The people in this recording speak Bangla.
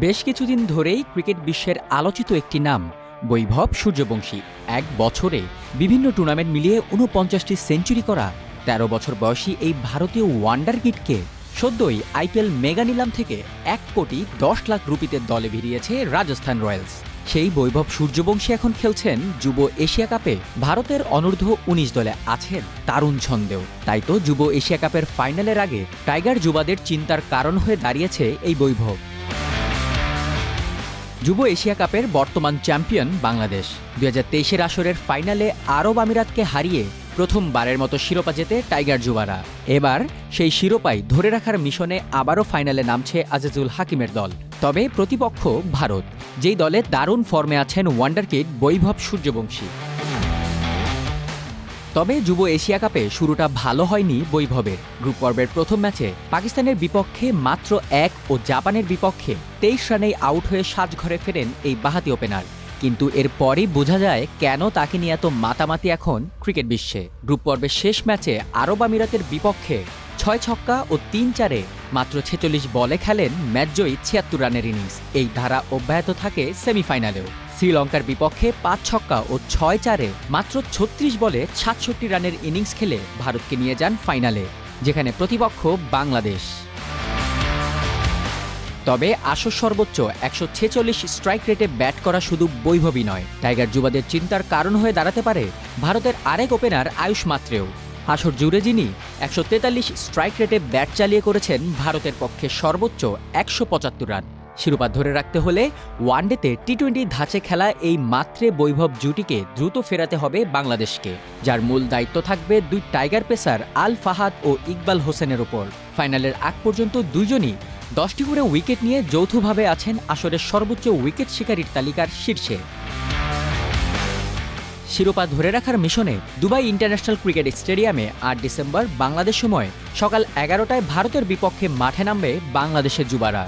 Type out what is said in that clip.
বেশ কিছুদিন ধরেই ক্রিকেট বিশ্বের আলোচিত একটি নাম বৈভব সূর্যবংশী। এক বছরে বিভিন্ন টুর্নামেন্ট মিলিয়ে ৪৯টি সেঞ্চুরি করা ১৩ বছর বয়সী এই ভারতীয় ওয়ান্ডার কিডকে সদ্যই আইপিএল মেগা নিলাম থেকে ১,১০,০০,০০০ রুপিতে দলে ভিড়িয়েছে রাজস্থান রয়্যালস। সেই বৈভব সূর্যবংশী এখন খেলছেন যুব এশিয়া কাপে। ভারতের অনূর্ধ্ব ১৯ দলে আছেন তারুণ ছন্দেও। তাই তো যুব এশিয়া কাপের ফাইনালের আগে টাইগার যুবাদের চিন্তার কারণ হয়ে দাঁড়িয়েছে এই বৈভব। যুব এশিয়া কাপের বর্তমান চ্যাম্পিয়ন বাংলাদেশ ২০২৩-এর আসরের ফাইনালে আরব আমিরাতকে হারিয়ে প্রথমবারের মতো শিরোপা জেতে টাইগার যুবারা। এবার সেই শিরোপাই ধরে রাখার মিশনে আবারও ফাইনালে নামছে আজিজুল হাকিমের দল। তবে প্রতিপক্ষ ভারত, যেই দলে দারুণ ফর্মে আছেন ওয়ান্ডার কিড বৈভব সূর্যবংশী। তবে যুব এশিয়া কাপে শুরুটা ভালো হয়নি বৈভবের। গ্রুপ পর্বের প্রথম ম্যাচে পাকিস্তানের বিপক্ষে মাত্র ১ ও জাপানের বিপক্ষে ২৩ রানেই আউট হয়ে সাজঘরে ফেরেন এই বাঁহাতি ওপেনার। কিন্তু এরপরই বোঝা যায় কেন তাকে নিয়ে এত মাতামাতি এখন ক্রিকেট বিশ্বে। গ্রুপ পর্বের শেষ ম্যাচে আরব আমিরাতের বিপক্ষে ৬ ছক্কা ও ৩-৪-এ মাত্র ৪৬ বলে খেলেন ম্যাচজয়ী ৭৬ রানের ইনিংস। এই ধারা অব্যাহত থাকে সেমিফাইনালেও। শ্রীলঙ্কার বিপক্ষে ৫ ছক্কা ও ৬-৪-এ মাত্র ৩৬ বলে ৬৭ রানের ইনিংস খেলে ভারতকে নিয়ে যান ফাইনালে, যেখানে প্রতিপক্ষ বাংলাদেশ। তবে আসর সর্বোচ্চ ১৪৬ স্ট্রাইক রেটে ব্যাট করা শুধু বৈভবই নয়, টাইগার যুবাদের চিন্তার কারণ হয়ে দাঁড়াতে পারে ভারতের আরেক ওপেনার আয়ুষ মাত্রেও। আসর জুড়ে যিনি ১৪৩ স্ট্রাইক রেটে ব্যাট চালিয়ে করেছেন ভারতের পক্ষে সর্বোচ্চ ১৭৫ রান। শিরোপা ধরে রাখতে হলে ওয়ানডেতে টি-২০ ধাঁচে খেলা এই মাত্রে বৈভব জুটিকে দ্রুত ফেরাতে হবে বাংলাদেশকে, যার মূল দায়িত্ব থাকবে দুই টাইগার পেসার আল ফাহাদ ও ইকবাল হোসেনের ওপর। ফাইনালের আগ পর্যন্ত দুইজনই ১০টি করে উইকেট নিয়ে যৌথভাবে আছেন আসরের সর্বোচ্চ উইকেট শিকারীর তালিকার শীর্ষে। শিরোপা ধরে রাখার মিশনে দুবাই ইন্টারন্যাশনাল ক্রিকেট স্টেডিয়ামে ৮ ডিসেম্বর বাংলাদেশ সময় সকাল ১১টায় ভারতের বিপক্ষে মাঠে নামবে বাংলাদেশের যুবারা।